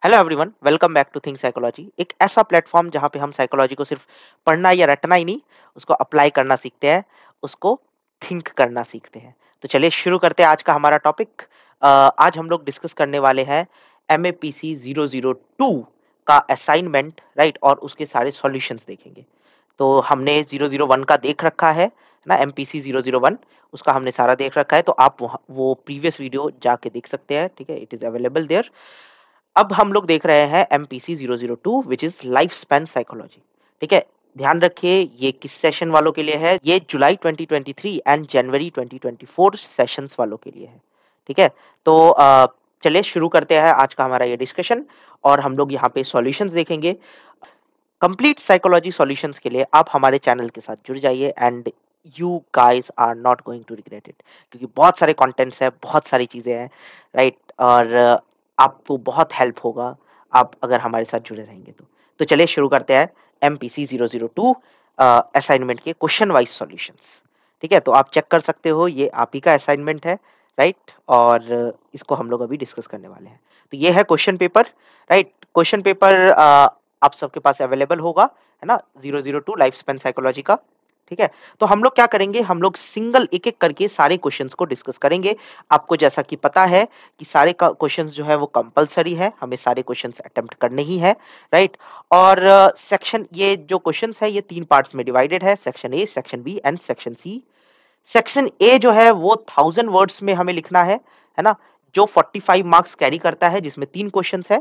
Hello everyone, welcome back to think psychology. एक ऐसा platform जहाँ पे हम साइकोलॉजी को सिर्फ पढ़ना या रटना ही नहीं, उसको अप्लाई करना सीखते हैं, उसको थिंक करना सीखते हैं। तो चलिए शुरू करते हैं आज का हमारा टॉपिक। आज हम लोग डिस्कस करने वाले हैं MAPC 002 का असाइनमेंट, राइट, और उसके सारे सॉल्यूशंस देखेंगे। तो हमने 001 का देख रखा है ना, MPC 001 उसका हमने सारा देख रखा है। तो आप वो प्रीवियस वीडियो जाके देख सकते हैं, ठीक है, इट इज अवेलेबल देयर। अब हम लोग देख रहे हैं MPC 002 which is life span psychology. ठीक है, ध्यान रखिए ये किस सेशन वालों के लिए है। ये जुलाई 2023 एंड जनवरी 2024 सेशंस वालों के लिए है। ठीक है, तो चलिए शुरू करते हैं आज का हमारा ये डिस्कशन। और हम लोग यहाँ पे सॉल्यूशंस देखेंगे। कंप्लीट साइकोलॉजी सॉल्यूशंस के लिए आप हमारे चैनल के साथ जुड़ जाइए and you guys are not going to regret it, क्योंकि बहुत सारे कंटेंट्स है, बहुत सारी चीजें हैं, राइट। और आपको बहुत हेल्प होगा आप अगर हमारे साथ जुड़े रहेंगे तो चलिए शुरू करते हैं MPC 002 असाइनमेंट के क्वेश्चन वाइज सॉल्यूशंस। ठीक है, तो आप चेक कर सकते हो, ये आप ही का असाइनमेंट है, राइट। और इसको हम लोग अभी डिस्कस करने वाले हैं। तो ये है question paper, right. Question paper आप सबके पास अवेलेबल होगा, है ना, 002 लाइफ स्पैन साइकोलॉजी का। ठीक है, तो हम लोग क्या करेंगे, हम लोग सिंगल एक एक करके सारे क्वेश्चंस को डिस्कस करेंगे। आपको जैसा कि पता है कि सारे क्वेश्चंस जो है वो कंपलसरी है, हमें सारे क्वेश्चंस अटेम्प्ट करने ही है, राइट। और सेक्शन, ये जो क्वेश्चंस है ये 3 पार्ट्स में डिवाइडेड है, section A, section B and section C. Section A जो है वो 1000 वर्ड्स में हमें लिखना है ना, जो 45 मार्क्स कैरी करता है, जिसमें 3 क्वेश्चंस है,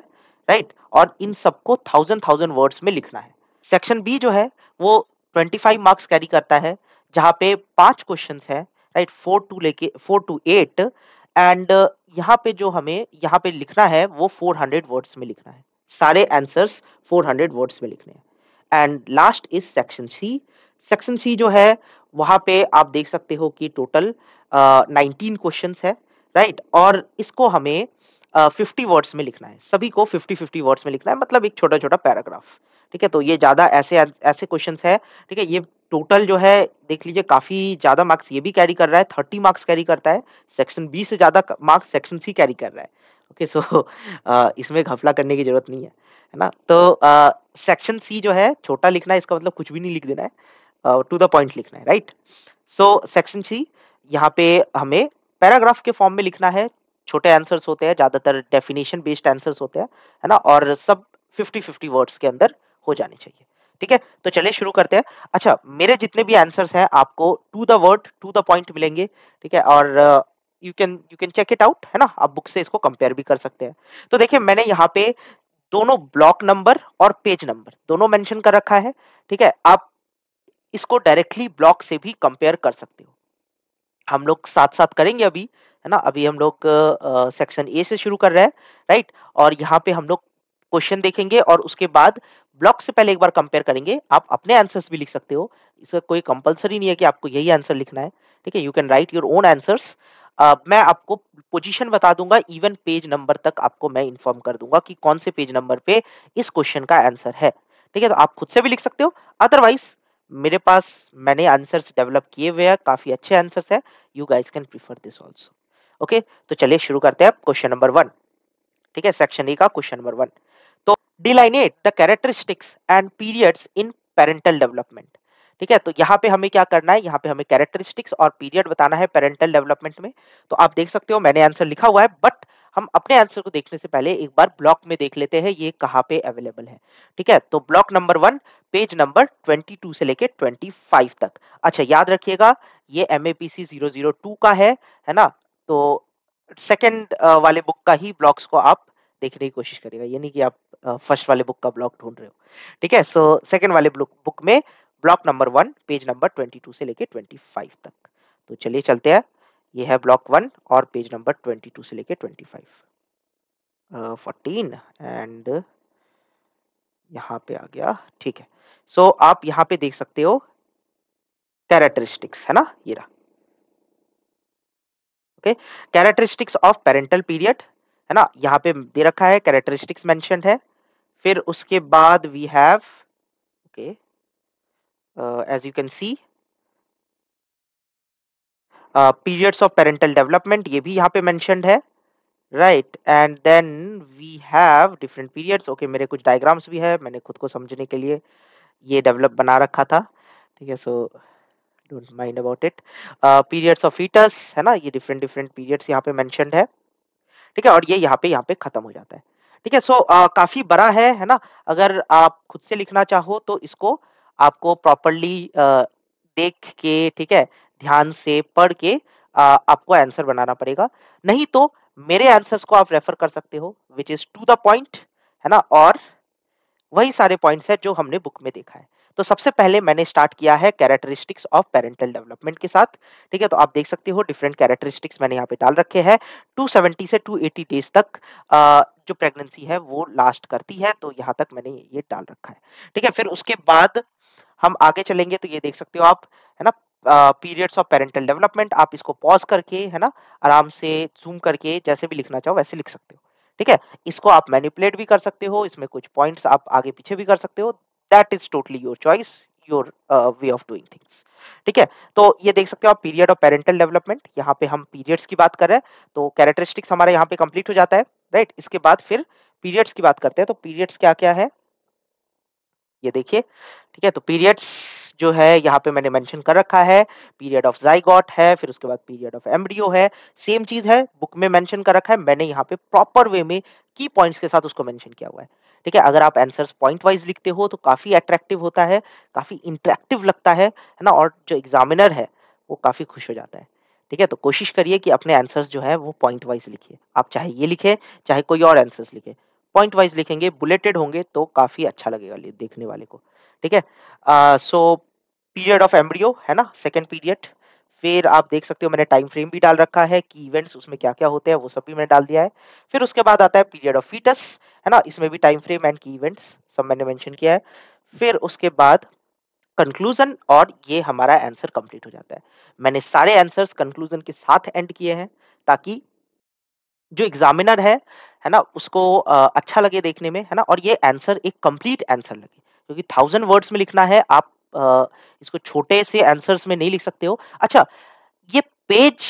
राइट। और इन सबको 1000 वर्ड्स में लिखना है। सेक्शन बी जो है वो 25 मार्क्स कैरी करता है, जहाँ पे 5 क्वेश्चंस है, राइट, 4 टू 8। एंड यहाँ पे जो हमें यहाँ पे लिखना है वो 400 वर्ड्स में लिखना है। सारे आंसर्स 400 वर्ड्स में लिखने हैं। And last is section C. Section C जो है वहां पे आप देख सकते हो कि टोटल 19 क्वेश्चंस है, राइट। और इसको हमें 50 वर्ड्स में लिखना है, सभी को 50-50 वर्ड्स में लिखना है, मतलब एक छोटा छोटा पैराग्राफ। ठीक है, तो ये ज्यादा ऐसे ऐसे क्वेश्चंस है। ठीक है, ये टोटल जो है देख लीजिए काफी ज्यादा मार्क्स ये भी कैरी कर रहा है, 30 मार्क्स कैरी करता है। सेक्शन बी से ज्यादा मार्क्स सेक्शन सी कैरी कर रहा है। ओके, सो इसमें घपला करने की जरूरत नहीं है ना। तो सेक्शन सी जो है छोटा लिखना है, इसका मतलब कुछ भी नहीं लिख देना है, टू द पॉइंट लिखना है, राइट। सो सेक्शन सी, यहाँ पे हमें पैराग्राफ के फॉर्म में लिखना है। छोटे आंसर्स होते हैं, ज्यादातर डेफिनेशन बेस्ड आंसर्स होते हैं, है ना, और सब 50-50 वर्ड्स के अंदर हो जाने चाहिए। ठीक है, तो चलिए शुरू करते हैं। अच्छा, मेरे जितने भी आंसर्स हैं आपको to the word to the point मिलेंगे। ठीक है, और you can check it out, है ना, आप बुक से इसको कंपेयर भी कर सकते हैं। तो देखिए मैंने यहाँ पे दोनों ब्लॉक नंबर और पेज नंबर दोनों मेंशन कर रखा है। ठीक है, आप इसको डायरेक्टली ब्लॉक से भी कंपेयर कर सकते हो। हम लोग साथ-साथ करेंगे अभी, है ना? अभी हम लोग सेक्शन ए से शुरू कर रहे हैं, राइट? और यहाँ पे हम लोग क्वेश्चन देखेंगे और उसके बाद ब्लॉक से पहले एक बार कंपेयर करेंगे। आप अपने आंसर्स भी लिख सकते हो। इसका कोई कंपल्सरी नहीं है कि आपको यही आंसर लिखना है, ठीक है? You can write your own answers. मैं आपको पोजीशन बता दूँगा, इवन पेज नंबर तक आपको मैं इन्फॉर्म कर दूँगा कि कौन से पेज नंबर पे इस क्वेश्चन का आंसर है, ठीक है? तो आप खुद से भी लिख सकते हो। अदरवाइज़ मेरे पास मैंने आंसर्स डेवलप किए हुए हैं, काफ़ी अच्छे आंसर्स हैं। You guys can prefer this also. Okay, तो चलिए शुरू करते हैं क्वेश्चन नंबर 1। ठीक है, सेक्शन ए का क्वेश्चन नंबर 1। तो delineate the characteristics and periods in parental development. ठीक है, तो यहाँ पे हमें क्या करना है, यहाँ पे हमें कैरेक्टरिस्टिक्स और पीरियड बताना है पेरेंटल डेवलपमेंट में। तो आप देख सकते हो मैंने आंसर लिखा हुआ है, बट हम अपने आंसर को देखने से पहले एक बार ब्लॉक में देख लेते हैं ये कहाँ पे अवेलेबल है। ठीक है, तो ब्लॉक नंबर 1 पेज नंबर 22 से लेके 25 तक। अच्छा, याद रखिएगा ये MAPC 002 का है ना। तो सेकंड वाले बुक का ही ब्लॉक्स को आप देखने की कोशिश करिएगा, ये नहीं कि आप फर्स्ट वाले बुक का ब्लॉक ढूंढ रहे हो। ठीक है, सो सेकंड वाले बुक में ब्लॉक नंबर 1 पेज नंबर 22 से लेके 25 तक। तो चलिए चलते हैं, ये है ब्लॉक 1 और पेज नंबर 22 से लेके 25, 14 एंड यहाँ पे आ गया। ठीक है, सो आप यहाँ पे देख सकते हो कैरेक्टरिस्टिक्स, है ना, ये रहा। Okay, characteristics of parental period, है ना, यहाँ पे दे रखा है, कैरेक्टरिस्टिक्स मेंशन्ड है। फिर उसके बाद we have, okay, as you can see periods of parental development, ये भी यहाँ पे मेंशन्ड है। Right and then we have different periods. Okay, मेरे कुछ डायग्राम्स भी है, मैंने खुद को समझने के लिए ये डेवलप बना रखा था। ठीक है, so don't mind about it. Periods of foetus है ना, ये डिफरेंट डिफरेंट पीरियड्स यहाँ पे मेंशन्ड है। ठीक है, और ये यहाँ पे खत्म हो जाता है। ठीक है, सो काफी बड़ा है ना। अगर आप खुद से लिखना चाहो तो इसको आपको प्रॉपरली देख के, ठीक है, ध्यान से पढ़ के आपको आंसर बनाना पड़ेगा। नहीं तो मेरे आंसर्स को आप रेफर कर सकते हो, which is to the point, है ना, और वही सारे पॉइंट्स हैं जो हमने बुक में देखा है। तो सबसे पहले मैंने स्टार्ट किया है कैरेक्टरिस्टिक्स ऑफ पेरेंटल डेवलपमेंट के साथ। ठीक है, तो आप देख सकते हो डिफरेंट कैरेक्टरिस्टिक्स मैंने यहाँ पे डाल रखे हैं। 270 से 280 डेज तक जो प्रेगनेंसी है वो लास्ट करती है, तो यहाँ तक मैंने ये डाल रखा है। ठीक है, फिर उसके बाद हम आगे चलेंगे तो ये देख सकते हो आप, है ना, पीरियड्स ऑफ पेरेंटल डेवलपमेंट। आप इसको पॉज करके, है ना, आराम से जूम करके जैसे भी लिखना चाहो वैसे लिख सकते हो। ठीक है, इसको आप मैनिपुलेट भी कर सकते हो, इसमें कुछ पॉइंट्स आप आगे पीछे भी कर सकते हो। That is totally your choice, your way of doing things. ठीक है, तो ये देख सकते हो आप पीरियड ऑफ पेरेंटल डेवलपमेंट। यहाँ पे हम पीरियड्स की बात कर रहे हैं, तो कैरेक्टरिस्टिक्स हमारा यहाँ पे कंप्लीट हो जाता है। राइट, इसके बाद फिर पीरियड्स की बात करते हैं। तो पीरियड्स क्या क्या है ये देखिए। ठीक है, तो पीरियड्स जो है यहाँ पे मैंने मेंशन कर रखा है। पीरियड ऑफ ज़ाइगोट है, फिर उसके बाद पीरियड ऑफ एम्ब्रियो है। सेम चीज़ है, बुक में मेंशन कर रखा है, मैंने यहाँ पे प्रॉपर वे में की पॉइंट्स के साथ उसको मेंशन किया हुआ है। ठीक है, अगर आप आंसर्स पॉइंट वाइज लिखते हो तो काफ़ी अट्रैक्टिव होता है, काफ़ी इंटरैक्टिव लगता है ना, और जो एग्जामिनर है वो काफ़ी खुश हो जाता है। ठीक है, तो कोशिश करिए कि अपने आंसर्स जो है वो पॉइंट वाइज लिखिए। आप चाहे ये लिखें, चाहे कोई और आंसर्स लिखें, पॉइंट वाइज लिखेंगे, बुलेटेड होंगे तो काफ़ी अच्छा लगेगा देखने वाले को। ठीक है, सो पीरियड ऑफ एम्ब्रियो है ना, सेकंड पीरियड। फिर आप देख सकते हो मैंने टाइम फ्रेम भी डाल रखा है कि इवेंट्स उसमें क्या क्या होते हैं वो सब भी मैंने डाल दिया है। फिर उसके बाद आता है पीरियड ऑफ फीटस, है ना, इसमें भी टाइम फ्रेम एंड की इवेंट्स सब मैंने मेंशन किया है। फिर उसके बाद कंक्लूजन, और ये हमारा आंसर कंप्लीट हो जाता है। मैंने सारे आंसर्स कंक्लूजन के साथ एंड किए हैं, ताकि जो एग्जामिनर है ना, उसको अच्छा लगे देखने में, है ना, और ये आंसर एक कंप्लीट आंसर लगे, क्योंकि 1000 वर्ड्स में लिखना है। आप इसको छोटे से आंसर्स में नहीं लिख सकते हो। अच्छा, ये पेज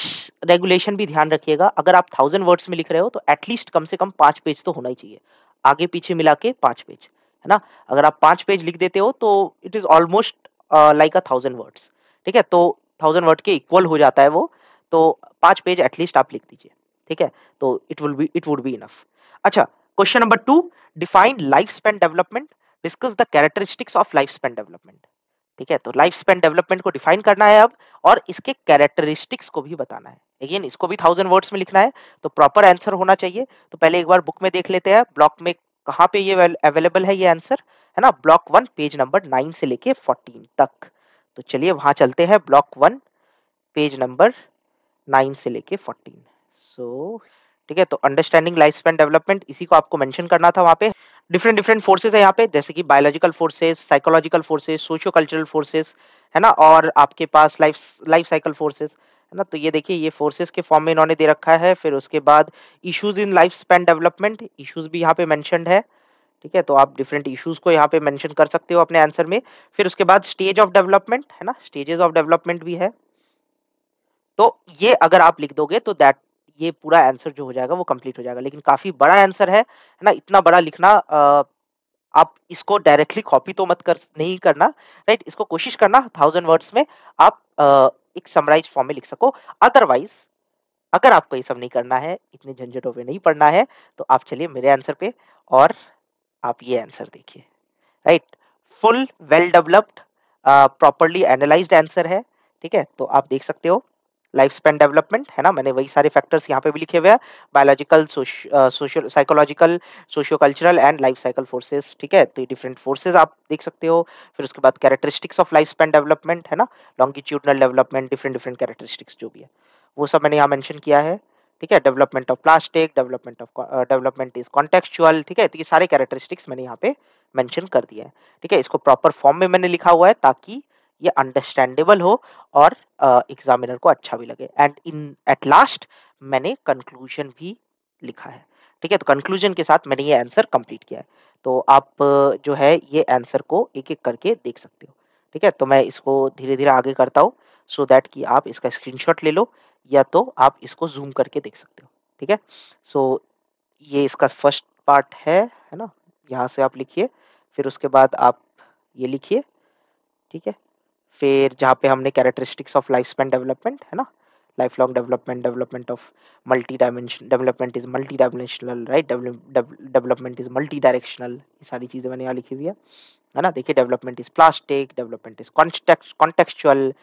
रेगुलेशन भी ध्यान रखिएगा। अगर आप 1000 वर्ड्स में लिख रहे हो तो एटलीस्ट कम से कम 5 पेज तो होना ही चाहिए, आगे पीछे मिला के 5 पेज, है ना। अगर आप 5 पेज लिख देते हो तो it is almost like 1000 words. ठीक है, तो 1000 वर्ड के इक्वल हो जाता है वो। तो 5 पेज एटलीस्ट आप लिख दीजिए। ठीक है, तो इट वुड बी इनफ। अच्छा, question number 2, define life span development, discuss the characteristics of life span development. ठीक है, तो लाइफ स्पैन डेवलपमेंट को डिफाइन करना है अब, और इसके कैरेक्टरिस्टिक्स को भी बताना है। अगेन इसको भी 1000 वर्ड्स में लिखना है, तो प्रॉपर आंसर होना चाहिए। तो पहले एक बार बुक में देख लेते हैं, ब्लॉक में कहाँ पे ये अवेलेबल है ये आंसर, है ना। ब्लॉक 1 पेज नंबर 9 से लेके 14 तक। तो चलिए वहां चलते हैं, ब्लॉक 1 पेज नंबर 9 से लेके 14। सो ठीक है, तो अंडरस्टैंडिंग लाइफ स्पैन डेवलपमेंट, इसी को आपको मेंशन करना था वहां पे। डिफरेंट डिफरेंट फोर्सेस है यहाँ पे, जैसे कि biological forces, psychological forces, socio cultural forces, है ना, और आपके पास लाइफ लाइफ साइकिल फोर्सेस, है ना। तो ये देखिए, ये फोर्सेस के फॉर्म में इन्होंने दे रखा है। फिर उसके बाद issues in life span development, issues भी यहाँ पे मेंशन्ड है। ठीक है, तो आप डिफरेंट इश्यूज को यहाँ पे मेंशन कर सकते हो अपने आंसर में। फिर उसके बाद स्टेज ऑफ डेवलपमेंट, है ना, स्टेजेस ऑफ डेवलपमेंट भी है। तो ये अगर आप लिख दोगे तो दैट ये पूरा आंसर जो हो जाएगा वो कंप्लीट हो जाएगा। लेकिन काफी बड़ा आंसर है ना, इतना बड़ा लिखना, आप इसको डायरेक्टली कॉपी तो मत कर नहीं करना। राइट, इसको कोशिश करना 1000 वर्ड्स में आप एक समराइज फॉर्म में लिख सको। अदरवाइज अगर आपको ये सब नहीं करना है, इतने झंझटों पे नहीं पड़ना है, तो आप चलिए मेरे आंसर पे, और आप ये आंसर देखिए। Right, full well developed properly analysed answer है। ठीक है, तो आप देख सकते हो लाइफ स्पैन डेवलपमेंट, है ना, मैंने वही सारे फैक्टर्स यहाँ पे भी लिखे हुए हैं, biological, social, psychological, socio cultural and life cycle forces. ठीक है, तो ये डिफरेंट फोर्सेस आप देख सकते हो। फिर उसके बाद characteristics of life span development, है ना, longitudinal development, different different characteristics जो भी है वो सब मैंने यहाँ मेंशन किया है। ठीक है, development of plastic, development is contextual. ठीक है, तो ये सारे कैरेक्टरिस्टिक्स मैंने यहाँ पे मेंशन कर दिया है। ठीक है, इसको प्रॉपर फॉर्म में मैंने लिखा हुआ है ताकि ये अंडरस्टैंडेबल हो, और एग्जामिनर को अच्छा भी लगे। एंड इन एट लास्ट मैंने कंक्लूजन भी लिखा है। ठीक है, तो कंक्लूजन के साथ मैंने ये आंसर कंप्लीट किया है। तो आप जो है ये आंसर को एक एक करके देख सकते हो। ठीक है, तो मैं इसको धीरे धीरे आगे करता हूँ, सो दैट कि आप इसका स्क्रीनशॉट ले लो, या तो आप इसको जूम करके देख सकते हो। ठीक है? सो ये इसका फर्स्ट पार्ट है ना? यहाँ से आप लिखिए, फिर उसके बाद आप ये लिखिए, ठीक है? फिर जहाँ पे हमने characteristics of life span development है ना? Life long development, development of multi dimension, development is multi dimensional, right? Development is multi directional, ये सारी चीज़ें मैंने यहाँ लिखी हुई है ना? देखिए development is plastic, development is contextual,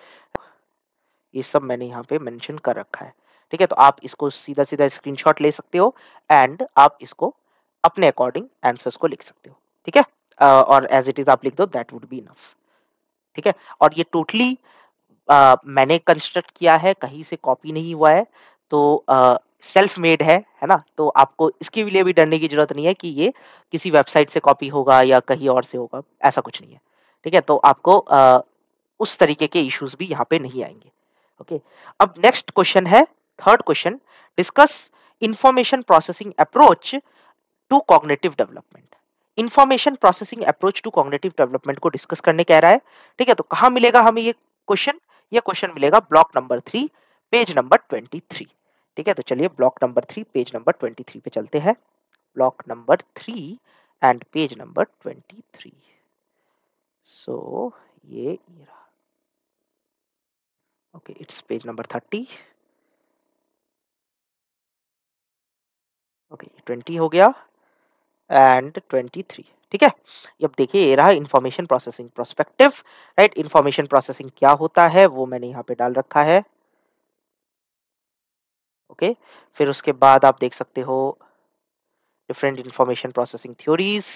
ये सब मैंने यहाँ पे मेंशन कर रखा है। ठीक है? तो आप इसको सीधा-सीधा स्क्रीनशॉट ले सकते हो एंड आप इसको अपने अकॉर्डिंग आंसर्स को लिख सकते हो। ठीक है? और एज़ इट इज़ आप लिख दो, दैट वुड बी इनफ। ठीक है? और ये टोटली मैंने कंस्ट्रक्ट किया है, कहीं से कॉपी नहीं हुआ है, तो सेल्फ मेड है ना? तो आपको इसके लिए भी डरने की ज़रूरत नहीं है कि ये किसी वेबसाइट से कॉपी होगा या कहीं और से होगा, ऐसा कुछ नहीं है। ठीक है? तो आपको उस तरीके के इश्यूज़ भी यहाँ पे नहीं आएँगे। ओके, अब नेक्स्ट क्वेश्चन है, third question, discuss information processing approach to cognitive development. Information processing approach to cognitive development को डिस्कस करने कह रहा है। ठीक है? तो कहाँ मिलेगा हमें क्वेश्चन ये क्वेश्चन मिलेगा ब्लॉक नंबर 3, पेज नंबर 23। ठीक है? तो चलिए ब्लॉक नंबर 3, पेज नंबर 23 पे चलते हैं। Block number 3 and page number 23। सो ये रहा। Okay, it's page number 30। Okay, 20 हो गया एंड 23। ठीक है? अब देखिए ये रहा information processing prospective, right? Information processing क्या होता है वो मैंने यहाँ पे डाल रखा है। ओके, फिर उसके बाद आप देख सकते हो डिफरेंट इंफॉर्मेशन प्रोसेसिंग थ्योरीज,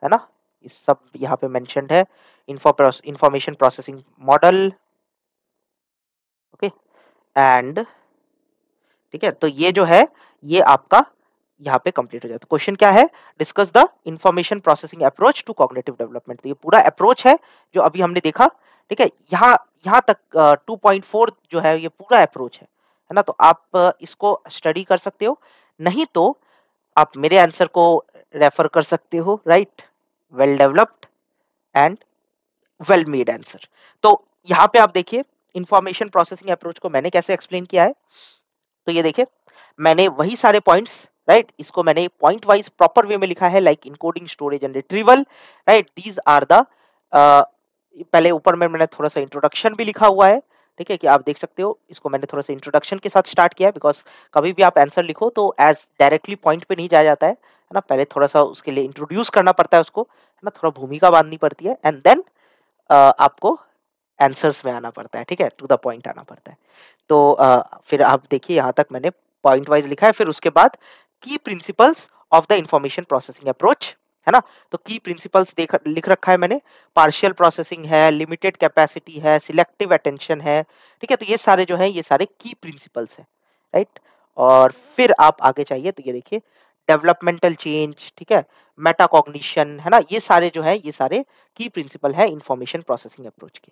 है ना? ये सब यहाँ पे मेंशन्ड है। Information processing model. Okay, and ठीक है, तो ये जो है ये आपका यहाँ पे कंप्लीट हो जाता है। क्वेश्चन क्या है? Discuss the information processing approach to cognitive development. तो ये पूरा अप्रोच है जो अभी हमने देखा। ठीक है? यहाँ यहाँ तक 2.4 जो है ये पूरा अप्रोच है ना? तो आप इसको स्टडी कर सकते हो, नहीं तो आप मेरे आंसर को रेफर कर सकते हो, right? Well developed and well made answer. तो यहाँ पे आप देखिए इंफॉर्मेशन प्रोसेसिंग अप्रोच को मैंने कैसे एक्सप्लेन किया है। तो ये देखिए मैंने वही सारे पॉइंट्स, राइट? इसको मैंने पॉइंट वाइज प्रॉपर वे में लिखा है, like encoding, storage and retrieval, right? These are the पहले ऊपर में मैंने थोड़ा सा इंट्रोडक्शन भी लिखा हुआ है। ठीक है? कि आप देख सकते हो इसको मैंने थोड़ा सा इंट्रोडक्शन के साथ स्टार्ट किया है, बिकॉज कभी भी आप आंसर लिखो तो एज डायरेक्टली पॉइंट पे नहीं जाया जाता है ना? पहले थोड़ा सा उसके लिए इंट्रोड्यूस करना पड़ता है उसको, है ना? थोड़ा भूमिका बांधनी पड़ती है एंड देन आपको आंसर्स में आना पड़ता है। ठीक है? टू द पॉइंट आना पड़ता है। तो फिर आप देखिए यहाँ तक मैंने पॉइंट वाइज लिखा है। फिर उसके बाद की principles of the information processing approach, है ना? तो की प्रिंसिपल्स देख लिख रखा है मैंने। पार्शियल प्रोसेसिंग है, लिमिटेड कैपेसिटी है, सिलेक्टिव अटेंशन है। ठीक है? तो ये सारे जो है ये सारे की प्रिंसिपल्स हैं, राइट? और फिर आप आगे चाहिए तो ये देखिए डेवलपमेंटल चेंज, ठीक है? मेटाकॉग्निशन, है ना? ये सारे जो है ये सारे की प्रिंसिपल है इंफॉर्मेशन प्रोसेसिंग अप्रोच के।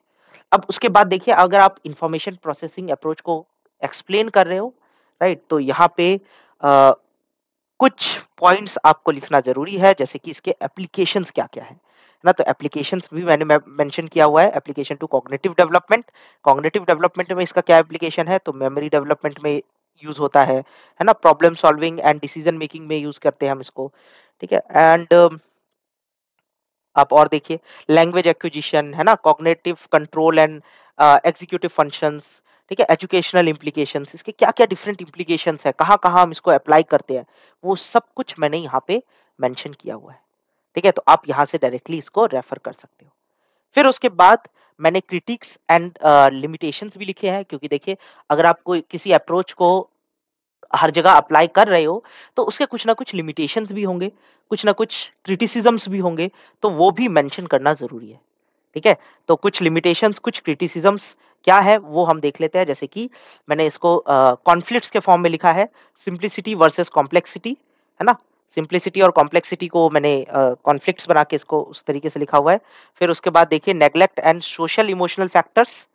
अब उसके बाद देखिए अगर आप इंफॉर्मेशन प्रोसेसिंग अप्रोच को एक्सप्लेन कर रहे हो, राइट? तो यहाँ पे अ, कुछ पॉइंट्स आपको लिखना ज़रूरी है, जैसे कि इसके एप्लीकेशंस क्या-क्या हैं, है ना? तो एप्लीकेशंस भी मैंने मेंशन किया हुआ है, application to cognitive development. Cognitive development में इसका क्या एप्लीकेशन है? तो मेमोरी डेवलपमेंट में यूज़ होता है ना? Problem solving and decision making में यूज़ करते हैं हम इसको, ठीक है? एंड आप और देखिए लैंग्वेज एक्विजिशन, है ना? Cognitive control and executive functions, ठीक है? एजुकेशनल इम्प्लीकेशंस, इसके क्या-क्या डिफरेंट इम्प्लीकेशंस है, कहाँ-कहाँ हम इसको अप्लाई करते हैं, वो सब कुछ मैंने यहाँ पे मेंशन किया हुआ है। ठीक है? तो आप यहाँ से डायरेक्टली इसको रेफर कर सकते हो। फिर उसके बाद मैंने क्रिटिक्स एंड लिमिटेशंस भी लिखे हैं, क्योंकि देखिए अगर आप कोई किसी अप्रोच को हर जगह अप्लाई कर रहे हो, तो उसके कुछ ना कुछ लिमिटेशंस भी होंगे, कुछ ना कुछ क्रिटिसिज़्म्स भी होंगे, तो वो भी मेंशन करना ज़रूरी है। ठीक है? तो कुछ लिमिटेशंस, कुछ क्रिटिसिज़्म्स क्या है, वो हम देख लेते हैं। जैसे कि मैंने इसको कॉन्फ्लिक्ट्स के फॉर्म में लिखा है, सिम्प्लिसिटी वर्सेस कॉम्प्लेक्सिटी, है ना? सिम्प्लिसिटी और कॉम्प्लेक्सिटी को मैंने कॉन्फ्लिक्ट्स बना के इसको उस तरीके से लिखा हुआ है। फिर उसके बाद देखिए neglect and social emotional factors,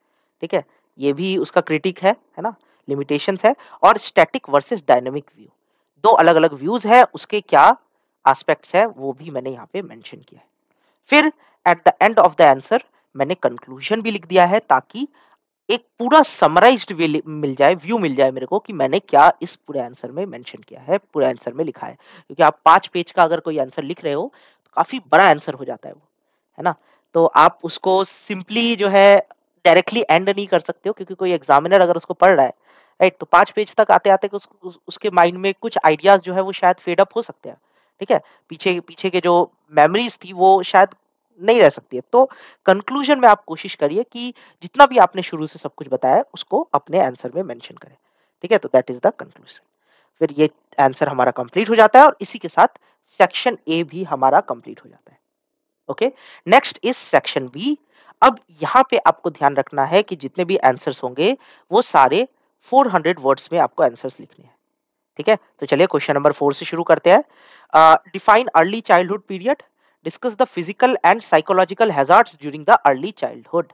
ठीक है? ये भी उसका क्रिटिक है ना? लिमिटेशंस है। और स्टैटिक वर्सेस डायनामिक व्यू, 2 अलग-अलग व्यूज़ है, उसके क्या एस्पेक्ट्स है, वो भी मैंने यहाँ पे मेंशन किया है। फिर at the end of the answer मैंने कंक्लूजन भी लिख दिया है, ताकि एक पूरा समराइज्ड मिल जाए, व्यू मिल जाए मेरे को कि मैंने क्या इस पूरे आंसर में मेंशन किया है, पूरे आंसर में लिखा है। क्योंकि आप 5 पेज का अगर कोई आंसर लिख रहे हो, तो काफ़ी बड़ा आंसर हो जाता है वो, है ना? तो आप उसको सिंपली जो है डायरेक्टली एंड नहीं कर सकते हो, क्योंकि कोई एग्ज़ामिनर अगर उसको पढ़ रहा है, राइट? तो 5 पेज तक आते-आते उसके माइंड में कुछ आइडियाज़ जो है वो शायद फेड अप हो सकते हैं, ठीक है? पीछे पीछे के जो मेमोरीज़ थी वो शायद नहीं रह सकती है। तो कंक्लूजन में आप कोशिश करिए कि जितना भी आपने शुरू से सब कुछ बताया है, उसको अपने आंसर में मेंशन करें। ठीक है? तो दैट इज़ द कंक्लूजन। फिर ये आंसर हमारा कंप्लीट हो जाता है और इसी के साथ सेक्शन ए भी हमारा कंप्लीट हो जाता है। Okay? Next is section B. अब यहाँ पे आपको ध्यान रखना है कि जितने भी आंसर्स होंगे, वो सारे 400 वर्ड्स में आपको आंसर्स लिखने हैं। ठीक है? तो चलिए क्वेश्चन नंबर 4 से शुरू करते हैं। Define early childhood period, discuss the physical and psychological hazards during the early childhood.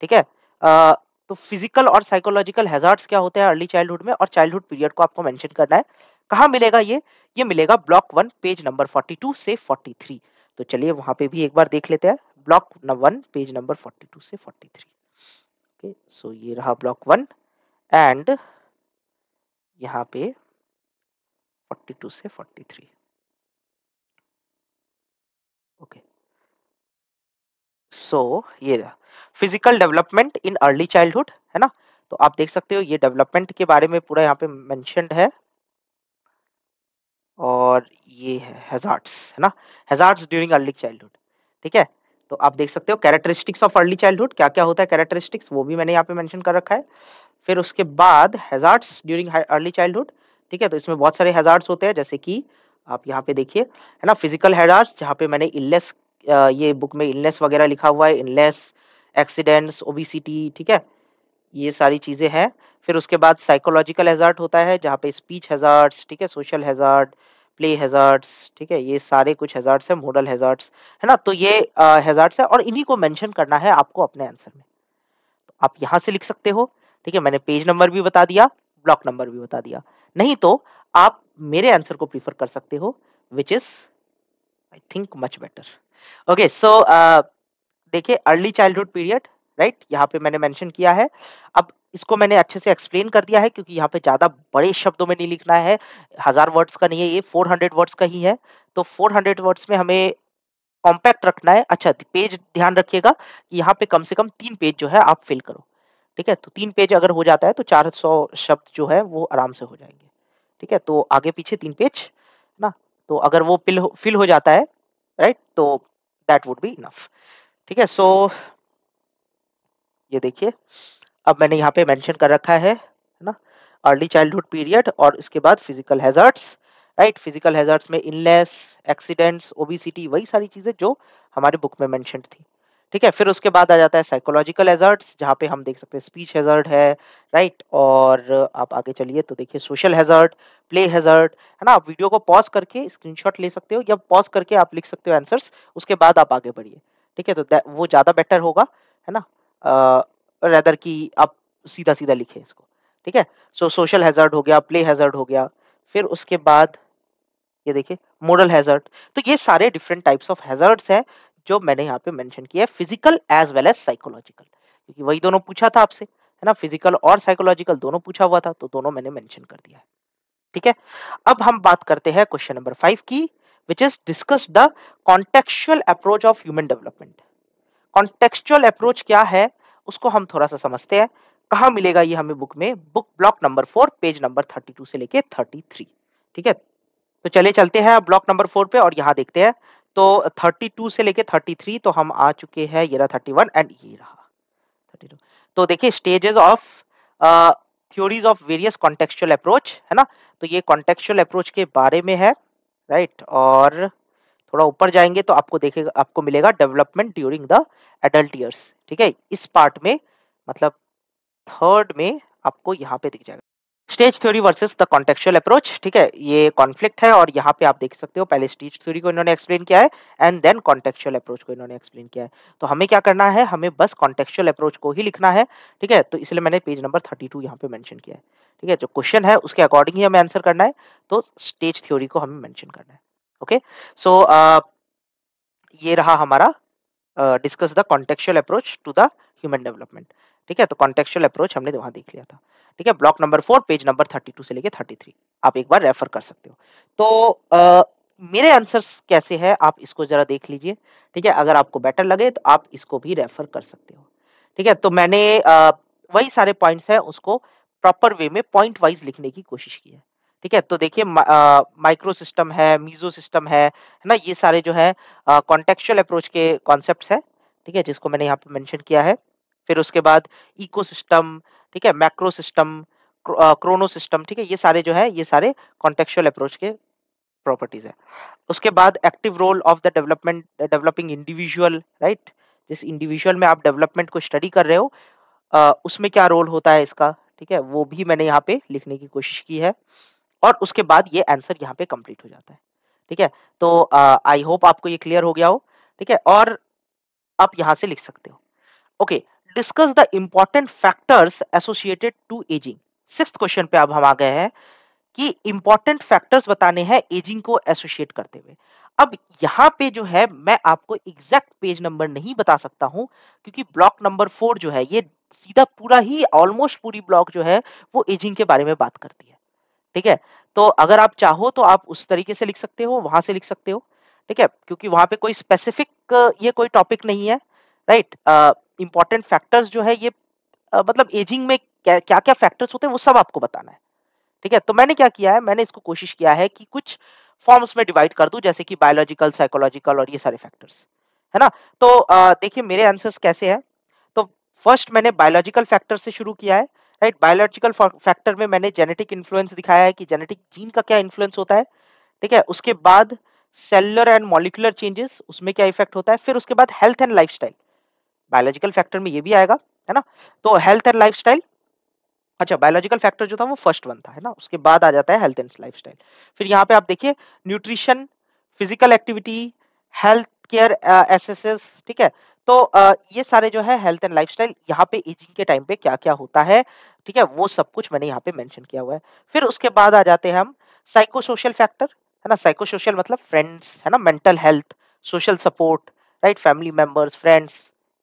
ठीक है? तो फिजिकल और साइकोलॉजिकल हैज़ार्ड्स क्या होते हैं अर्ली चाइल्डहुड में, और चाइल्डहुड पीरियड को आपको मेंशन करना है। कहाँ मिलेगा ये? ये मिलेगा ब्लॉक 1 पेज नंबर 42 से 43। तो चलिए वहाँ पे भी एक बार देख लेते हैं। ब्लॉक न 1 पेज नंबर 42 से 43। ओके, सो ये रहा ब्लॉक 1 एंड यहाँ पे 42 से 43। ओके, सो ये रहा physical development in early childhood, है ना? तो आप देख सकते हो ये डेवलपमेंट के बारे में पूरा यहाँ पे मेंशन्ड है। और ये है हैज़ार्ड्स, है ना? हैज़ार्ड्स ड्यूरिंग अर्ली चाइल्डहुड, ठीक है? तो आप देख सकते हो कैरेक्टरिस्टिक्स ऑफ अर्ली चाइल्डहुड क्या-क्या होता है कैरेक्टरिस्टिक्स, वो भी मैंने यहाँ पे मेंशन कर रखा है। फिर उसके बाद हैज़ार्ड्स ड्यूरिंग अर्ली चाइल्डहुड, ठीक है? तो इसमें बहुत सारे हैज़ार्ड्स होते हैं, जैसे कि आप यहाँ पे देखिए, है ना? फिजिकल हैज़ार्ड्स जहाँ पे मैंने इलनेस, ये बुक में इलनेस वगैरह लिखा हुआ है, इलनेस, एक्सीडेंट्स, ओबेसिटी, ठीक है? ये सारी चीज़ें हैं। फिर उसके बाद साइकोलॉजिकल हैज़ार्ड होता है, जहाँ पे स्पीच हैज़ार्ड्स, ठीक है? सोशल हैज़ार्ड, प्ले हैज़ार्ड्स, ठीक है? ये सारे कुछ हैज़ार्ड्स हैं, मोरल हैज़ार्ड्स, है ना? तो ये हैज़ार्ड्स हैं और इन्हीं को मेंशन करना है आपको अपने आंसर में। तो आप यहाँ से लिख सकते हो, ठीक है? मैंने पेज नंबर भी बता दिया, ब्लॉक नंबर भी बता दिया। नहीं तो आप मेरे आंसर को प्रेफ़र कर सकते हो, which is I think much better. Okay, so देखिए अर्ली चाइल्डहुड पीरियड, राइट? यहाँ पे मैंने मेंशन किया है। अब इसको मैंने अच्छे से एक्सप्लेन कर दिया है, क्योंकि यहाँ पे ज़्यादा बड़े शब्दों में नहीं लिखना है, 1000 वर्ड्स का नहीं है, ये 400 वर्ड्स का ही है। तो 400 वर्ड्स में हमें कॉम्पैक्ट रखना है। अच्छा, पेज ध्यान रखिएगा कि यहाँ पे कम से कम 3 पेज जो है आप फिल करो, ठीक है? तो 3 पेज अगर हो जाता है तो 400 शब्द जो है वो आराम से हो जाएँगे, ठीक है? तो आगे-पीछे 3 पेज, है ना? तो अगर वो फिल हो जाता है, राइट? तो दैट वुड बी इनफ, ठीक है? सो ये देखिए, अब मैंने यहाँ पे मेंशन कर रखा है ना? अर्ली चाइल्डहुड पीरियड और इसके बाद physical hazards, right? Physical hazards में इलनेस, एक्सीडेंट्स, ओबेसिटी, वही सारी चीज़ें जो हमारे बुक में मेंशन्ड थी, ठीक है? फिर उसके बाद आ जाता है साइकोलॉजिकल हैज़ार्ड्स, जहाँ पे हम देख सकते हैं स्पीच हैज़ार्ड है, राइट? और आप आगे चलिए तो देखिए सोशल हैज़ार्ड, प्ले हैज़ार्ड, है ना? आप वीडियो को पॉज़ करके स्क्रीनशॉट ले सकते हो या पॉज़ करके आप लिख सकते हो आंसर्स, उसके बाद आप आगे बढ़िए, ठीक है? तो वो ज़्यादा बेटर होगा, है ना? रेदर कि आप सीधा-सीधा लिखें इसको, ठीक है? सो सोशल हैज़ार्ड हो गया, प्ले हैज़ार्ड हो गया, फिर उसके बाद ये देखिए मोरल हैज़ार्ड। तो ये सारे डिफरेंट टाइप्स ऑफ हैज़ार्ड्स हैं, जो मैंने यहाँ पे मेंशन किया है, physical as well as psychological, क्योंकि वही दोनों पूछा था आपसे, है ना? फिजिकल और साइकोलॉजिकल दोनों पूछा हुआ था, तो दोनों मैंने मेंशन कर दिया है, ठीक है? अब हम बात करते हैं क्वेश्चन नंबर 5 की, which is discuss the contextual approach of human development. Contextual approach क्या है, उसको हम थोड़ा-सा समझते हैं। कहाँ मिलेगा ये हमें बुक में? Book block number 4 page number 32 से लेके 33, ठीक है? तो चलिए चलते हैं ब्लॉक नंबर 4 पे और यहाँ देखते हैं। तो 32 से लेके 33 तो हम आ चुके हैं, ये रहा 31 एंड ये रहा 32। तो देखिए stages of a, theories of various contextual approach, है ना? तो ये कॉन्टेक्सचुअल अप्रोच के बारे में है, राइट? और थोड़ा ऊपर जाएँगे तो आपको मिलेगा development during the adult years, ठीक है? इस पार्ट में मतलब 3rd में आपको यहाँ पे दिख जाएगा। Stage theory versus the contextual approach, ठीक है? ये कॉन्फ्लिक्ट है और यहाँ पे आप देख सकते हो पहले स्टेज थ्योरी को इन्होंने एक्सप्लेन किया है एंड देन कॉन्टेक्सचुअल अप्रोच को इन्होंने एक्सप्लेन किया है। तो हमें क्या करना है? हमें बस कॉन्टेक्सचुअल अप्रोच को ही लिखना है, ठीक है? तो इसलिए मैंने पेज नंबर 32 यहाँ पे मेंशन किया है, ठीक है? जो क्वेश्चन है उसके अकॉर्डिंग ही हमें आंसर करना है, तो स्टेज थ्योरी को हमें मेंशन करना है। ओके? सो ये रहा हमारा discuss the contextual approach to the human development, ठीक है, तो कॉन्टेक्चुअल अप्रोच हमने वहाँ देख लिया था। ठीक है, ब्लॉक नंबर 4 पेज नंबर 32 से लेके 33 आप एक बार रेफर कर सकते हो। तो मेरे आंसर्स कैसे हैं आप इसको ज़रा देख लीजिए। ठीक है, अगर आपको बेटर लगे तो आप इसको भी रेफर कर सकते हो। ठीक है, तो मैंने वही सारे पॉइंट्स हैं उसको प्रॉपर वे में पॉइंट वाइज़ लिखने की कोशिश की है। ठीक है, तो देखिए माइक्रो सिस्टम है, मीसो सिस्टम है ना? ये सारे जो है कॉन्टेक्चुअल अप्रोच के कॉन्सेप्ट्स हैं। ठीक है, जिसको मैंने यहाँ पे मेंशन किया है। फिर उसके बाद इकोसिस्टम, ठीक है, मैक्रो सिस्टम, क्रोनो सिस्टम, ठीक है, ये सारे जो है ये सारे कॉन्टेक्चुअल अप्रोच के प्रॉपर्टीज है। उसके बाद active role of the developing individual, right? जिस इंडिविजुअल में आप डेवलपमेंट को स्टडी कर रहे हो उसमें क्या रोल होता है इसका, ठीक है, वो भी मैंने यहाँ पे लिखने की कोशिश की है। और उसके बाद ये आंसर यहाँ पे कंप्लीट हो जाता है। ठीक है, तो आई होप आपको ये क्लियर हो गया हो। ठीक है, और आप यहाँ से लिख सकते हो। Okay, discuss the important factors associated to ageing. Sixth question पे अब हम आ गए हैं कि इंपॉर्टेंट फैक्टर्स बताने हैं एजिंग को एसोसिएट करते हुए। अब यहाँ पे जो है मैं आपको एग्जैक्ट पेज नंबर नहीं बता सकता हूँ क्योंकि ब्लॉक नंबर 4 जो है ये सीधा पूरा ही ऑलमोस्ट पूरी ब्लॉक जो है वो एजिंग के बारे में बात करती है। ठीक है, तो अगर आप चाहो तो आप उस तरीके से लिख सकते हो, वहां से लिख सकते हो। ठीक है, क्योंकि वहां पे कोई स्पेसिफिक ये कोई टॉपिक नहीं है, राइट? इंपॉर्टेंट फैक्टर्स जो है ये मतलब एजिंग में क्या क्या फैक्टर्स होते हैं वो सब आपको बताना है। ठीक है, तो मैंने क्या किया है, मैंने इसको कोशिश किया है कि कुछ फॉर्म्स में डिवाइड कर दूं जैसे कि बायोलॉजिकल, साइकोलॉजिकल और ये सारे फैक्टर्स, है ना? तो देखिए मेरे आंसर्स कैसे हैं। तो फर्स्ट मैंने बायोलॉजिकल फैक्टर से शुरू किया है, राइट? बायोलॉजिकल फैक्टर में मैंने जेनेटिक इन्फ्लुएंस दिखाया है कि जेनेटिक जीन का क्या इन्फ्लुएंस होता है। ठीक है, उसके बाद सेलुलर एंड मॉलिक्यूलर चेंजेस उसमें क्या इफेक्ट होता है, फिर उसके बाद health and lifestyle biological factor में ये भी आएगा, है ना? तो हेल्थ एंड लाइफस्टाइल, अच्छा बायोलॉजिकल फैक्टर जो था वो फर्स्ट वन था, है ना? उसके बाद आ जाता है हेल्थ एंड लाइफस्टाइल। फिर यहाँ पे आप देखिए nutrition, physical activity, health care accesses, ठीक है? तो ये सारे जो है हेल्थ एंड लाइफस्टाइल यहाँ पे एजिंग के टाइम पे क्या-क्या होता है, ठीक है? वो सब कुछ मैंने यहाँ पे मेंशन किया हुआ है। फिर उसके बाद आ जाते हैं हम साइको सोशल फैक्टर, है ना? साइको सोशल मतलब फ्रेंड्स, है ना? Mental health, social support, right? Family members, friends,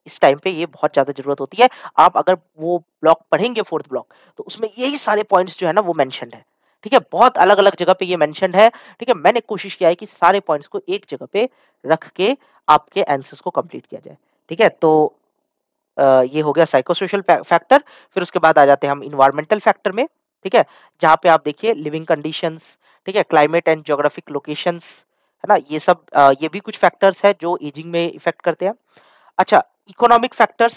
इस टाइम पे ये बहुत ज़्यादा ज़रूरत होती है। आप अगर वो ब्लॉक पढ़ेंगे 4th ब्लॉक तो उसमें यही सारे पॉइंट्स जो है ना वो मेंशन्ड है। ठीक है? बहुत अलग-अलग जगह पे ये मेंशन्ड है। ठीक है? मैंने कोशिश किया है कि सारे पॉइंट्स को एक जगह पे रख के आपके आंसर्स को कंप्लीट किया जाए। ठीक है? तो ये हो गया साइकोसोशल फैक्टर। फिर उसके बाद आ जाते हैं हम एनवायरमेंटल फैक्टर में। ठीक है? जहाँ पे आप देखिए लिविंग कंडीशंस, ठीक है? क्लाइमेट एंड जियोग्राफिक लोकेशंस, है ना? ये सब ये भी कुछ फैक्टर्स हैं जो एजिंग में इफेक्ट करते हैं। अच्छा, इकोनॉमिक फैक्टर्स,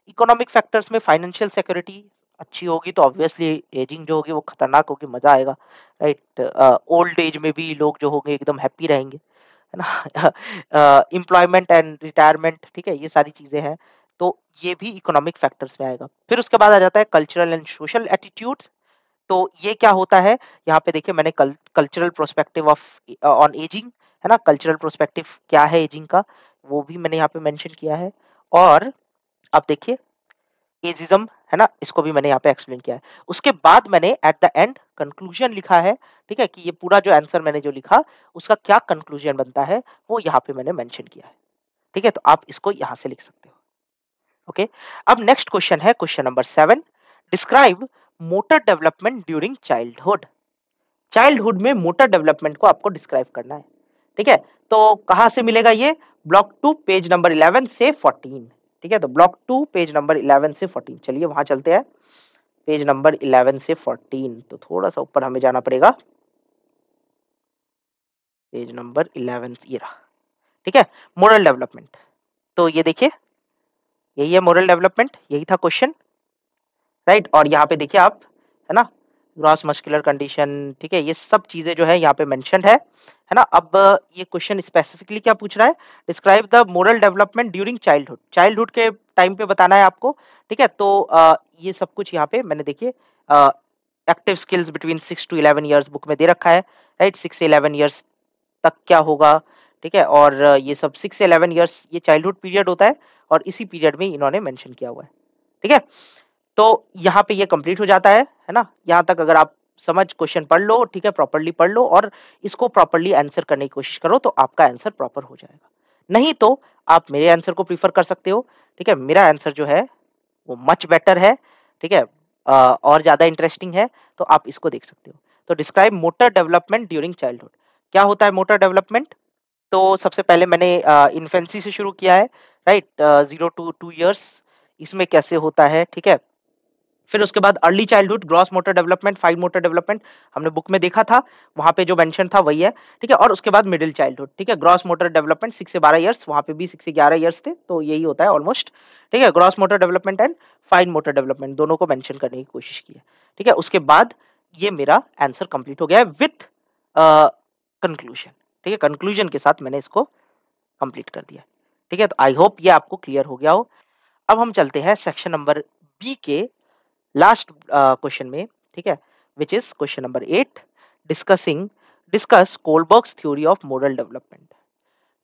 इकोनॉमिक फैक्टर्स में फाइनेंशियल सिक्योरिटी अच्छी होगी तो ऑब्वियसली एजिंग जो होगी वो खतरनाक होगी, मजा आएगा, राइट? ओल्ड एज में भी लोग जो होंगे एकदम हैप्पी रहेंगे, है ना? एम्प्लॉयमेंट एंड रिटायरमेंट, ठीक है? ये सारी चीजें हैं, तो ये भी इकोनॉमिक फैक्टर्स में आएगा। फिर उसके बाद आ जाता है कल्चरल एंड सोशल एटीट्यूड्स। तो ये क्या होता है, यहाँ पे देखिए मैंने cultural perspective of on ageing, है ना? कल्चरल पर्सपेक्टिव क्या है एजिंग का, वो भी मैंने यहाँ पे मेंशन किया है। और आप देखिए एजिज्म, है ना? इसको भी मैंने यहाँ पे एक्सप्लेन किया है। उसके बाद मैंने एट द एंड कंक्लूजन लिखा है, ठीक है? कि ये पूरा जो आंसर मैंने जो लिखा, उसका क्या कंक्लूजन बनता है, वो यहाँ पे मैंने मेंशन किया है। ठीक है? तो आप इसको यहाँ से लिख सकते हो। ओके, अब नेक्स्ट क्वेश्चन है question number 7। Describe motor development during childhood. Childhood में मोटर डेवलपमेंट को आपको डिस्क्राइब करना है। ठीक है? तो कहाँ से मिलेगा ये? ब्लॉक 2 पेज नंबर 11 से 14। ठीक है? तो ब्लॉक 2 पेज नंबर 11 से 14, चलिए वहां चलते हैं। पेज नंबर 11 से 14 तो थोड़ा सा ऊपर हमें जाना पड़ेगा। पेज नंबर 11 ये रहा। ठीक है? मोरल डेवलपमेंट, तो ये देखिए यही है मोरल डेवलपमेंट, यही था क्वेश्चन, राइट? और यहाँ पे देखिए आप, है ना? ग्रॉस मस्कुलर कंडीशन, ठीक है? ये सब चीजें जो है यहाँ पे मेंशन्ड है ना? अब ये क्वेश्चन स्पेसिफिकली क्या पूछ रहा है? Describe the moral development during childhood. Childhood के टाइम पे बताना है आपको। ठीक है? तो ये सब कुछ यहाँ पे मैंने देखिए active skills between 6 to 11 years book में दे रखा है, राइट? 6 से 11 इयर्स तक क्या होगा, ठीक है? और ये सब 6 से 11 इयर्स ये चाइल्डहुड पीरियड होता है और इसी पीरियड में इन्होंने मेंशन किया हुआ है। ठीक है? तो यहाँ पे ये कंप्लीट हो जाता है ना? यहाँ तक अगर आप समझ क्वेश्चन पढ़ लो, ठीक है? प्रॉपर्ली पढ़ लो और इसको प्रॉपर्ली आंसर करने की कोशिश करो तो आपका आंसर प्रॉपर हो जाएगा। नहीं तो आप मेरे आंसर को प्रेफर कर सकते हो, ठीक है? मेरा आंसर जो है वो मच बेटर है, ठीक है? और ज़्यादा इंटरेस्टिंग है, तो आप इसको देख सकते हो। तो describe motor development during childhood. क्या होता है मोटर डेवलपमेंट? तो सबसे पहले मैंने इन्फेंसी से शुरू किया है, राइट? 0 टू 2 इयर्स, इसमें कैसे होता है, ठीक है? फिर उसके बाद early childhood, gross motor development, fine motor development, हमने बुक में देखा था, वहाँ पे जो मेंशन था वही है, ठीक है? और उसके बाद मिडिल चाइल्डहुड, ठीक है? ग्रॉस मोटर डेवलपमेंट 6 से 12 इयर्स, वहाँ पे भी 6 से 11 इयर्स थे, तो यही होता है ऑलमोस्ट, ठीक है? Gross motor development and fine motor development दोनों को मेंशन करने की कोशिश की है, ठीक है? उसके बाद ये मेरा आंसर कंप्लीट हो गया है विथ कंक्लूजन, ठीक है? कंक्लूजन के साथ मैंने इसको कंप्लीट कर दिया, ठीक है? तो आई होप ये आपको क्लियर हो गया हो। अब हम चलते हैं सेक्शन नंबर बी के लास्ट क्वेश्चन में, ठीक है? Which is question number 8, discussing discuss Kohlberg's theory of moral development.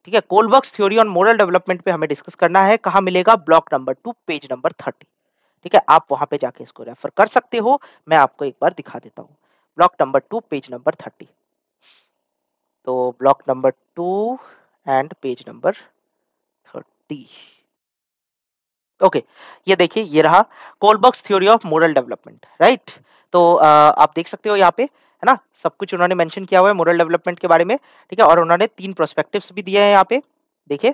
ठीक है, Kohlberg's theory on moral development पे हमें डिस्कस करना है। कहाँ मिलेगा? Block number 2 page number 30। ठीक है, आप वहां पे जाके इसको रेफर कर सकते हो। मैं आपको एक बार दिखा देता हूँ। Block number 2 page number 30। तो block number 2 and page number 30। Okay, ये देखिए, ये रहा Kohlberg's theory of moral development, right? तो आप देख सकते हो यहाँ पे, है ना? सब कुछ उन्होंने मेंशन किया हुआ है मोरल डेवलपमेंट के बारे में, ठीक है? और उन्होंने 3 पर्सपेक्टिव्स भी दिए हैं यहाँ पे, देखिए।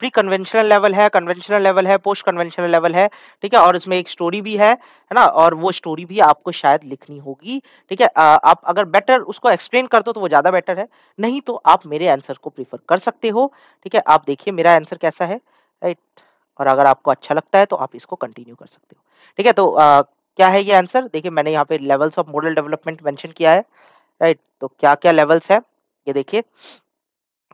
प्री कन्वेंशनल लेवल है, कन्वेंशनल लेवल है, पोस्ट कन्वेंशनल लेवल है, ठीक है? और उसमें एक स्टोरी भी है ना? और वो स्टोरी भी आपको शायद लिखनी होगी, ठीक है? आप अगर बेटर उसको एक्सप्लेन कर दो तो वो ज़्यादा बेटर है, नहीं तो आप मेरे आंसर को प्रेफ़र कर सकते हो, ठीक है? आप देखिए मेरा आंसर कैसा है, राइट? और अगर आपको अच्छा लगता है तो आप इसको कंटिन्यू कर सकते हो, ठीक है? तो क्या है ये आंसर? देखिए मैंने यहाँ पे levels of moral development mention किया है, राइट? तो क्या-क्या लेवल्स हैं, ये देखिए।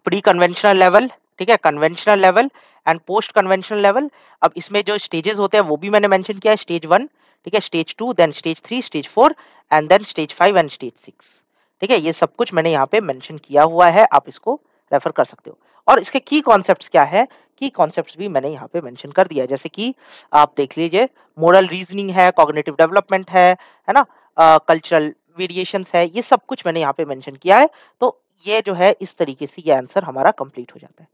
प्री कन्वेंशनल लेवल, ठीक है? Conventional level and post conventional level. अब इसमें जो स्टेजेस होते हैं वो भी मैंने मेंशन किया है। स्टेज 1, ठीक है? Stage 2, then stage 3, stage 4 and then stage 5 and stage 6, ठीक है? ये सब कुछ मैंने यहाँ पे मेंशन किया हुआ है, आप इसको रेफर कर सकते हो। और इसके की कॉन्सेप्ट्स क्या है? की कॉन्सेप्ट्स भी मैंने यहाँ पे मेंशन कर दिया है, जैसे कि आप देख लीजिए, मोरल रीजनिंग है, कॉग्निटिव डेवलपमेंट है ना? कल्चरल वेरिएशंस है, ये सब कुछ मैंने यहाँ पे मेंशन किया है। तो ये जो है इस तरीके से ये आंसर हमारा कंप्लीट हो जाता है।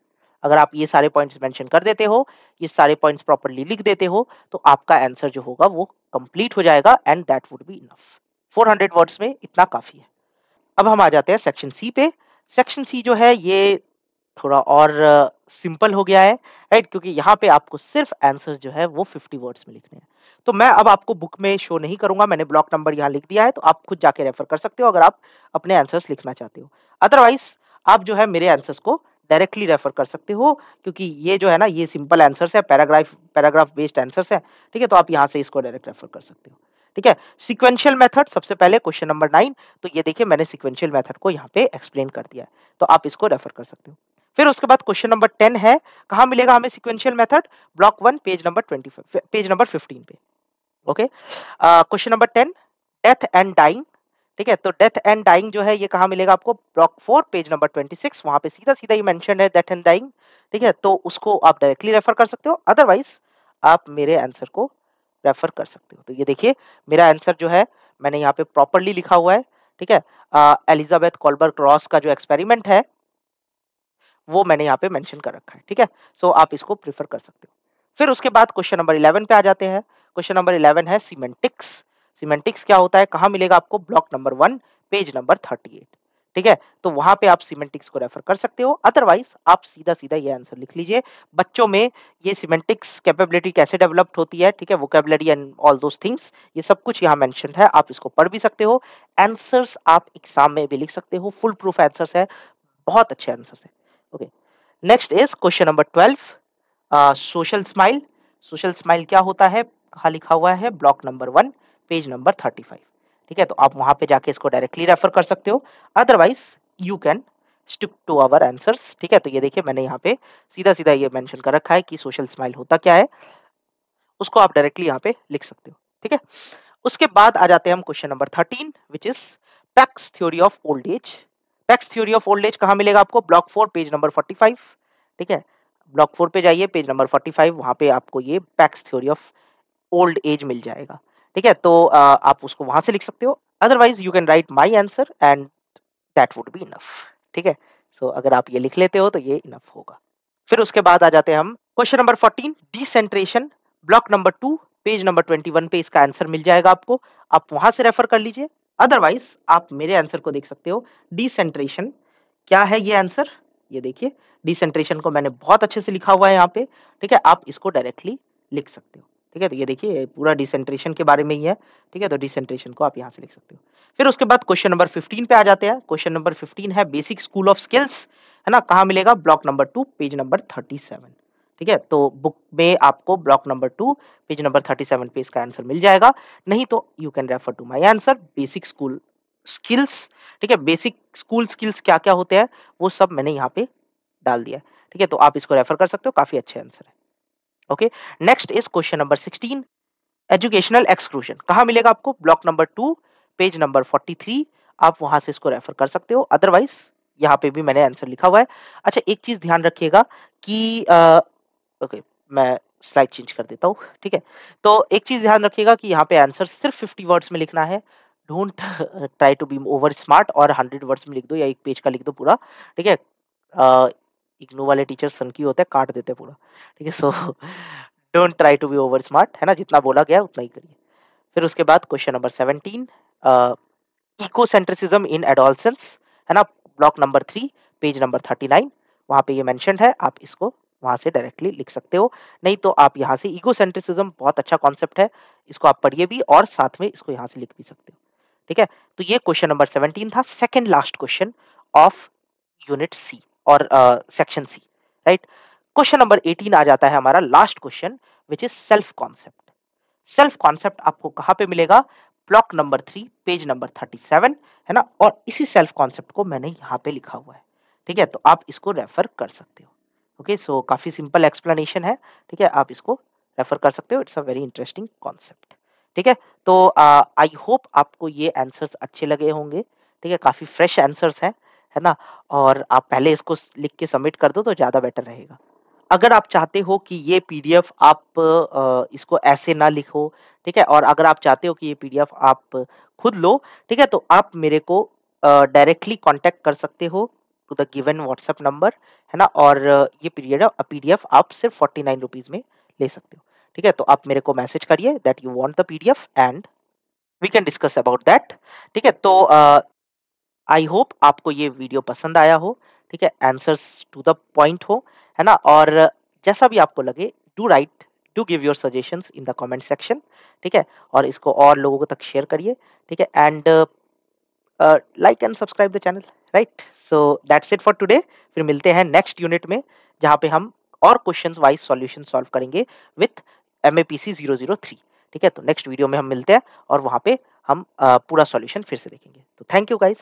अगर आप ये सारे पॉइंट्स मेंशन कर देते हो, ये सारे पॉइंट्स प्रॉपर्ली लिख देते हो, तो आपका आंसर जो होगा वो कंप्लीट हो जाएगा and that would be enough. 400 words में इतना काफी है। अब हम आ जाते हैं सेक्शन सी पे। सेक्शन सी जो है ये थोड़ा और सिंपल हो गया है, राइट? क्योंकि यहाँ पे आपको सिर्फ आंसर जो है वो 50 वर्ड्स में लिखने हैं। तो मैं अब आपको बुक में शो नहीं करूंगा, मैंने ब्लॉक नंबर यहाँ लिख दिया है, तो आप खुद जाके रेफर कर सकते हो अगर आप अपने आंसर्स लिखना चाहते हो। अदरवाइज आप जो है मेरे आंसर्स को डायरेक्टली रेफर कर सकते हो, क्योंकि ये जो है ना ये सिंपल आंसर्स है, पैराग्राफ पैराग्राफ बेस्ड आंसर्स है, ठीक है? तो आप यहाँ से इसको डायरेक्ट रेफर कर सकते हो, ठीक है? सिक्वेंशियल मेथड, सबसे पहले क्वेश्चन नंबर 9। तो ये देखिए मैंने सिक्वेंशियल मेथड को यहाँ पे एक्सप्लेन कर दिया है, तो आप इसको रेफर कर सकते हो। फिर उसके बाद क्वेश्चन नंबर 10 है, कहाँ मिलेगा हमें sequential method? Block 1 page number 25, page number 15 पे। Okay, question number 10, death and dying, ठीक है? तो डेथ एंड डाइंग जो है ये कहाँ मिलेगा आपको? ब्लॉक 4 पेज नंबर 26, वहां पे सीधा सीधा ही मेंशन है डेथ एंड डाइंग, ठीक है? तो उसको आप डायरेक्टली रेफर कर सकते हो, अदरवाइज आप मेरे आंसर को रेफर कर सकते हो। तो ये देखिए मेरा आंसर जो है मैंने यहाँ पे प्रॉपरली लिखा हुआ है, ठीक है? एलिजाबेथ कोलबर्ग रॉस का जो एक्सपेरिमेंट है वो मैंने यहाँ पे मेंशन कर रखा है, ठीक है? सो आप इसको प्रेफर कर सकते हो। फिर उसके बाद क्वेश्चन नंबर 11 पे आ जाते हैं। क्वेश्चन नंबर 11 है सीमेंटिक्स। सीमेंटिक्स क्या होता है? कहाँ मिलेगा आपको? ब्लॉक नंबर 1 पेज नंबर 38, ठीक है? तो वहां पे आप सीमेंटिक्स को रेफर कर सकते हो, अदरवाइज आप सीधा सीधा ये आंसर लिख लीजिए। बच्चों में ये सीमेंटिक्स कैपेबिलिटी कैसे डेवलप्ड होती है, ठीक है? Vocabulary and all those things, ये सब कुछ यहाँ मेंशन है, आप इसको पढ़ भी सकते हो। आंसर्स आप एग्जाम में भी लिख सकते हो, फुल प्रूफ आंसर्स है, बहुत अच्छे आंसर्स है। Okay, next is question number 12, social smile. Social smile क्या होता है? कहाँ लिखा हुआ है? ब्लॉक नंबर 1 पेज नंबर 35, ठीक है? तो आप वहां पे जाके इसको डायरेक्टली रेफर कर सकते हो, otherwise you can stick to our answers, ठीक है? तो ये देखिए मैंने यहाँ पे सीधा सीधा ये मेंशन कर रखा है कि सोशल स्माइल होता क्या है, उसको आप डायरेक्टली यहाँ पे लिख सकते हो, ठीक है? उसके बाद आ जाते हैं हम question number 13 which is PACS theory of old as. PACS theory of old as कहाँ मिलेगा आपको? ब्लॉक 4 पेज नंबर 45, ठीक है? ब्लॉक 4 पे जाइए, पेज नंबर 45, वहां पे आपको ये Peck's theory of old age मिल जाएगा, ठीक है? तो आप उसको वहां से लिख सकते हो, otherwise you can write my answer and that would be enough, ठीक है? सो अगर आप ये लिख लेते हो तो ये इनफ होगा। फिर उसके बाद आ जाते हैं हम question number 14, decentration block number 2 page number 21 पे इसका आंसर मिल जाएगा आपको, आप वहां से रेफर कर लीजिए। अदरवाइज आप मेरे आंसर को देख सकते हो, डिसेंट्रेशन। क्या है ये आंसर? ये देखिए, डिसेंट्रेशन को मैंने बहुत अच्छे से लिखा हुआ है यहाँ पे, ठीक है? आप इसको डायरेक्टली लिख सकते हो, ठीक है? तो ये देखिए, ये पूरा डिसेंट्रेशन के बारे में ही है, ठीक है? तो डिसेंट्रेशन को आप यहाँ से लिख सकते हो। फिर उसके बाद क्वेश्चन नंबर 15 पे आ जाते हैं। क्वेश्चन नंबर 15 है बेसिक स्कूल ऑफ स्किल्स, है ना? कहाँ मिलेगा? ब्लॉक नंबर 2 पेज नंबर 37, ठीक है? तो बुक में आपको ब्लॉक नंबर 2 पेज नंबर 37 पे इसका आंसर मिल जाएगा। नहीं तो you can refer to my answer basic school skills, ठीक है? बेसिक स्कूल स्किल्स क्या-क्या होते हैं, वो सब मैंने यहाँ पे डाल दिया है, ठीक है? तो आप इसको रेफर कर सकते हो, काफ़ी अच्छे आंसर है। Okay, next is question number 16, educational exclusion. कहाँ मिलेगा आपको? ब्लॉक नंबर 2 पेज नंबर 43, आप वहाँ से इसको रेफर कर सकते हो। अदरवाइज़ यहाँ पे भी मैंने आंसर लिखा हुआ है। अच्छा, एक चीज़ ध्यान रखिएगा कि ओके, मैं स्लाइड चेंज कर देता हूँ, ठीक है? तो एक चीज़ ध्यान रखिएगा कि यहाँ पे आंसर सिर्फ 50 वर्ड्स में लिखना है। Don't try to be over smart और 100 वर्ड्स में लिख दो या 1 पेज का लिख दो पूरा, ठीक है? अ, इग्नू वाले टीचर सनकी होते हैं, काट देते हैं पूरा, ठीक है? So don't try to be over smart, है ना? जितना बोला गया है उतना ही करिए। फिर उसके बाद क्वेश्चन नंबर 17, अ, इकोसेंट्रिसिज्म इन एडोलसेंस, है ना? ब्लॉक नंबर 3 पेज नंबर 39, वहाँ पे ये मेंशन्ड है, आप इसको वहाँ से डायरेक्टली लिख सकते हो। नहीं तो आप यहाँ से, इकोसेंट्रिसिज्म बहुत अच्छा कॉन्सेप्ट है, इसको आप पढ़िए भी और साथ में इसको यहाँ से लिख भी सकते हो, ठीक है? तो ये क्वेश्चन नंबर 17 था, second last question of unit C और section C, right? Question number 18 आ जाता है हमारा last question, which is self concept. Self concept आपको कहाँ पे मिलेगा? ब्लॉक नंबर 3 पेज नंबर 37, है ना? और इसी सेल्फ कॉन्सेप्ट को मैंने यहाँ पे लिखा हुआ है, ठीक है? तो आप इसको रेफर कर सकते हो। ओके, सो काफी सिंपल एक्सप्लेनेशन है, ठीक है? आप इसको रेफर कर सकते हो, it's a very interesting concept, ठीक है? तो आई होप आपको ये आंसर्स अच्छे लगे होंगे, ठीक है? काफी फ्रेश आंसर्स हैं, है ना? और आप पहले इसको लिख के सबमिट कर दो तो ज्यादा बेटर रहेगा। अगर आप चाहते हो कि ये पीडीएफ आप इसको ऐसे ना लिखो, ठीक है? और अगर आप चाहते हो कि ये पीडीएफ आप खुद लो, ठीक है? तो आप मेरे को डायरेक्टली कॉन्टैक्ट कर सकते हो to the given WhatsApp number, है ना? और ये पीडीएफ आप सिर्फ 49 रुपीज़ में ले सकते हो, ठीक है? तो आप मेरे को मैसेज करिए that you want the PDF and we can discuss about that, ठीक है? तो आई होप आपको ये वीडियो पसंद आया हो, ठीक है? आंसर्स टू द पॉइंट हो, है ना? और जैसा भी आपको लगे, do right, do give your suggestions in the comment section, ठीक है? और इसको और लोगों तक शेयर करिए, ठीक है? And like and subscribe the channel, right? So that's it for today. फिर मिलते हैं नेक्स्ट यूनिट में, जहाँ पे हम और क्वेश्चंस वाइज सॉल्यूशन सॉल्व करेंगे विथ एमएपीसी 003, ठीक है? तो नेक्स्ट वीडियो में हम मिलते हैं और वहाँ पे हम पूरा सॉल्यूशन फिर से देखेंगे। तो थैंक यू गाइस।